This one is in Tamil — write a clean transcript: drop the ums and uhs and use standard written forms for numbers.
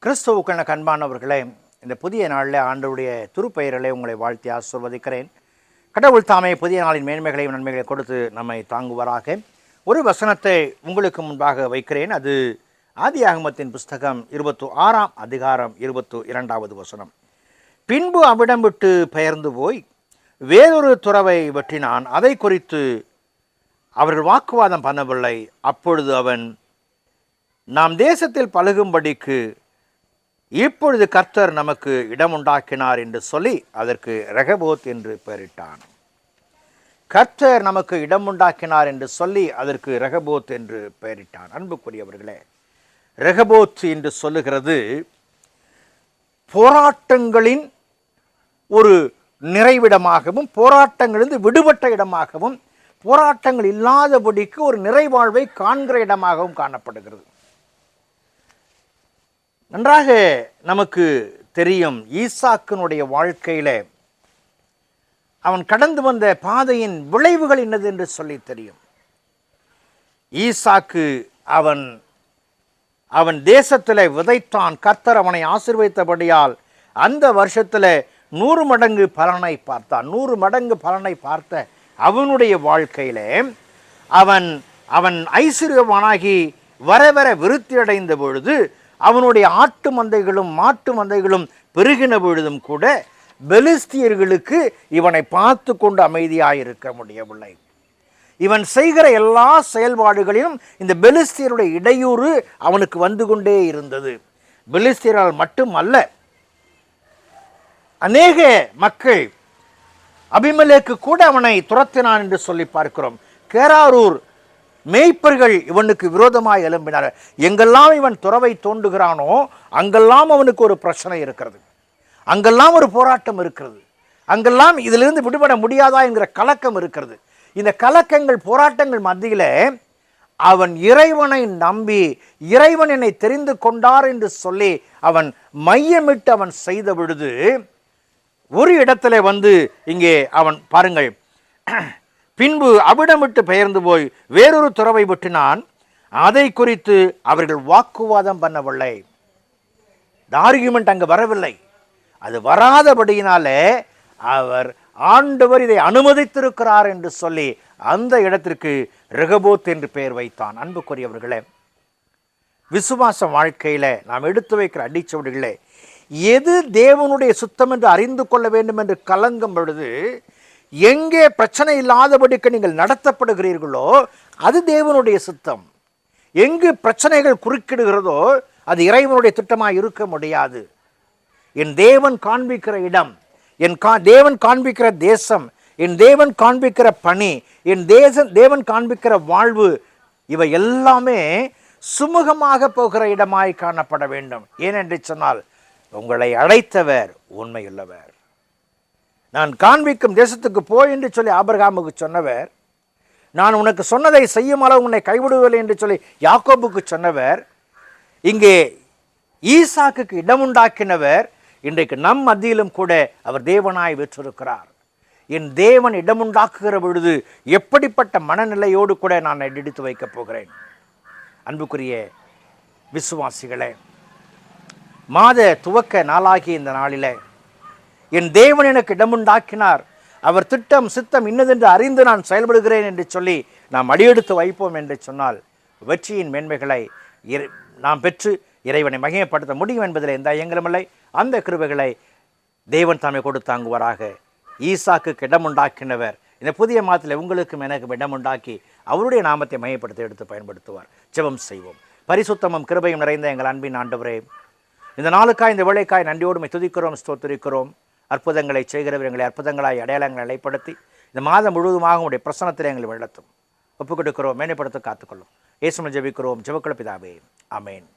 கிறிஸ்துவுக்கான கண்பானவர்களே, இந்த புதிய நாளில் ஆண்டவருடைய திருப்பெயரிலே உங்களை வாழ்த்தி ஆசீர்வதிக்கிறேன். கடவுள் தாமே புதிய நாளின் மேன்மைகளையும் நன்மைகளை கொடுத்து நம்மை தாங்குவாராக. ஒரு வசனத்தை உங்களுக்கு முன்பாக வைக்கிறேன். அது ஆதியாகமத்தின் புஸ்தகம் 26ஆம் அதிகாரம் 22வது வசனம். பின்பு அவ்விடம் விட்டு பெயர்ந்து போய் வேறொரு துறவை வெட்டினான். அதை குறித்து அவர்கள் வாக்குவாதம் பண்ணவில்லை. அப்பொழுது அவன், நாம் தேசத்தில் பழகும்படிக்கு இப்பொழுது கர்த்தர் நமக்கு இடம் உண்டாக்கினார் என்று சொல்லி அதற்கு ரெகபோத் என்று பெயரிட்டான். கர்த்தர் நமக்கு இடம் உண்டாக்கினார் என்று சொல்லி அதற்கு ரெகபோத் என்று பெயரிட்டான். அன்புக்குரியவர்களே, ரெகபோத் என்று சொல்லுகிறது போராட்டங்களின் ஒரு நிறைவிடமாகவும், போராட்டங்களிலிருந்து விடுபட்ட இடமாகவும், போராட்டங்கள் இல்லாதபடிக்கு ஒரு நிறைவாழ்வை காண்கிற இடமாகவும் காணப்படுகிறது. நன்றாக நமக்கு தெரியும், ஈசாக்கினுடைய வாழ்க்கையில் அவன் கடந்து வந்த பாதையின் விளைவுகள் என்னது என்று சொல்லி தெரியும். ஈசாக்கு அவன் தேசத்தில் விதைத்தான். கர்த்தர் அவனை ஆசீர்வதித்தபடியால் அந்த வருஷத்தில் 100 மடங்கு பலனை பார்த்தான். 100 மடங்கு பலனை பார்த்த அவனுடைய வாழ்க்கையில் அவன் ஐஸ்வர்யவானாகி வர வர விருத்தி அடைந்த பொழுது, அவனுடைய ஆட்டு மந்தைகளும் மாட்டு மந்தைகளும் பெருகின பொழுதும் கூட பெலிஸ்தியர்களுக்கு இவனை பார்த்து கொண்டு அமைதியாயிருக்க முடியவில்லை. இவன் செய்கிற எல்லா செயல்பாடுகளிலும் இந்த பெலிஸ்தியருடைய இடையூறு அவனுக்கு வந்து கொண்டே இருந்தது. பெலிஸ்தியரால் மட்டுமல்ல, அநேக மக்கள், அபிமெலேக்கு கூட அவனை துரத்தினான் என்று சொல்லி பார்க்கிறோம். கேராரூர் மேய்ப்பர்கள் இவனுக்கு விரோதமாக எழும்பினார். எங்கெல்லாம் இவன் துறவை தோண்டுகிறானோ அங்கெல்லாம் அவனுக்கு ஒரு பிரச்சனை இருக்கிறது, அங்கெல்லாம் ஒரு போராட்டம் இருக்கிறது, அங்கெல்லாம் இதிலிருந்து விடுபட முடியாதா என்கிற கலக்கம் இருக்கிறது. இந்த கலக்கங்கள், போராட்டங்கள் மத்தியில் அவன் இறைவனை நம்பி, இறைவன் என்னை தெரிந்து கொண்டார் என்று சொல்லி அவன் மையமிட்டு அவன் செய்த பொழுது, ஒரு இடத்துல வந்து இங்கே அவன் பாருங்கள், பின்பு அவ்விடம் விட்டு பெயர்ந்து போய் வேறொரு துறவை வெட்டினான். அதை குறித்து அவர்கள் வாக்குவாதம் பண்ணவில்லை. ஆர்கியூமெண்ட் அங்கே வரவில்லை. அது வராதபடியினாலே ஆண்டவர் இதை அனுமதித்திருக்கிறார் என்று சொல்லி அந்த இடத்திற்கு ரெகபோத் என்று பெயர் வைத்தான். அன்புக்குரியவர்களே, விசுவாச வாழ்க்கையில் நாம் எடுத்து வைக்கிற அடிச்சுவடுகளே, எது தேவனுடைய சுத்தம் என்று அறிந்து கொள்ள வேண்டும் என்று கலங்கும் பொழுது, எங்கே பிரச்சனை இல்லாதபடிக்கு நீங்கள் நடத்தப்படுகிறீர்களோ அது தேவனுடைய சுத்தம். எங்கு பிரச்சனைகள் குறுக்கிடுகிறதோ அது இறைவனுடைய திட்டமாக இருக்க முடியாது. என் தேவன் காண்பிக்கிற இடம், என் தேவன் காண்பிக்கிற தேசம், என் தேவன் காண்பிக்கிற பணி, என் தேவன் காண்பிக்கிற வாழ்வு, இவை எல்லாமே சுமூகமாக போகிற இடமாய் காணப்பட வேண்டும். ஏனென்று சொன்னால், உங்களை அழைத்தவர் உண்மையுள்ளவர். நான் காண்பிக்கும் தேசத்துக்கு போய் என்று சொல்லி ஆபிரகாமுக்கு சொன்னவர், நான் உனக்கு சொன்னதை செய்யும் அளவு உன்னை கைவிடுவதில்லை என்று சொல்லி யாக்கோபுக்கு சொன்னவர், இங்கே ஈசாக்குக்கு இடமுண்டாக்கினவர், இன்றைக்கு நம் மத்தியிலும் கூட அவர் தேவனாய் வீற்றிருக்கிறார். என் தேவன் இடமுண்டாக்குகிற பொழுது எப்படிப்பட்ட மனநிலையோடு கூட நான் எடுத்து வைக்கப் போகிறேன். அன்புக்குரிய விசுவாசிகளே, மாத துவக்க நாளாகிய இந்த நாளில் என் தேவன் எனக்கு இடமுண்டாக்கினார், அவர் திட்டம் சித்தம் இன்னதென்று அறிந்து நான் செயல்படுகிறேன் என்று சொல்லி நாம் அடியெடுத்து வைப்போம் என்று சொன்னால், வெற்றியின் மேன்மைகளை நாம் பெற்று இறைவனை மகிமைப்படுத்த முடியும் என்பதில் எந்த ஐயங்களுமில்லை. அந்த கிருபைகளை தேவன் தாமே கொடுத்தாங்குவாராக. ஈசாக்குக்கு இடமுண்டாக்கினவர் இந்த புதிய மாதத்தில் உங்களுக்கும் எனக்கும் இடமுண்டாக்கி அவருடைய நாமத்தை மகிமைப்படுத்த எடுத்து பயன்படுத்துவார். ஜெபம் செய்வோம். பரிசுத்தமும் கிருபையும் நிறைந்த எங்கள் அன்பின் ஆண்டவரே, இந்த நாளுக்காய், இந்த வேளைக்காய் நன்றியோடு துதிக்கிறோம், ஸ்தோத்திரிக்கிறோம். அற்புதங்களை செய்கிறவர் எங்களை அற்புதங்களாய் அடையாளங்களை நிலைப்படுத்தி இந்த மாதம் முழுவதுமாக உடைய பிரசனத்தில் எங்களை வெள்ளத்தும் ஒப்புக் கொடுக்கிறோம். மேன்மைப்படுத்த காத்துக்கொள்ளும். இயேசுவில் ஜெபிக்கிறோம், ஜெபக்குள்ள பிதாவே, ஆமென்.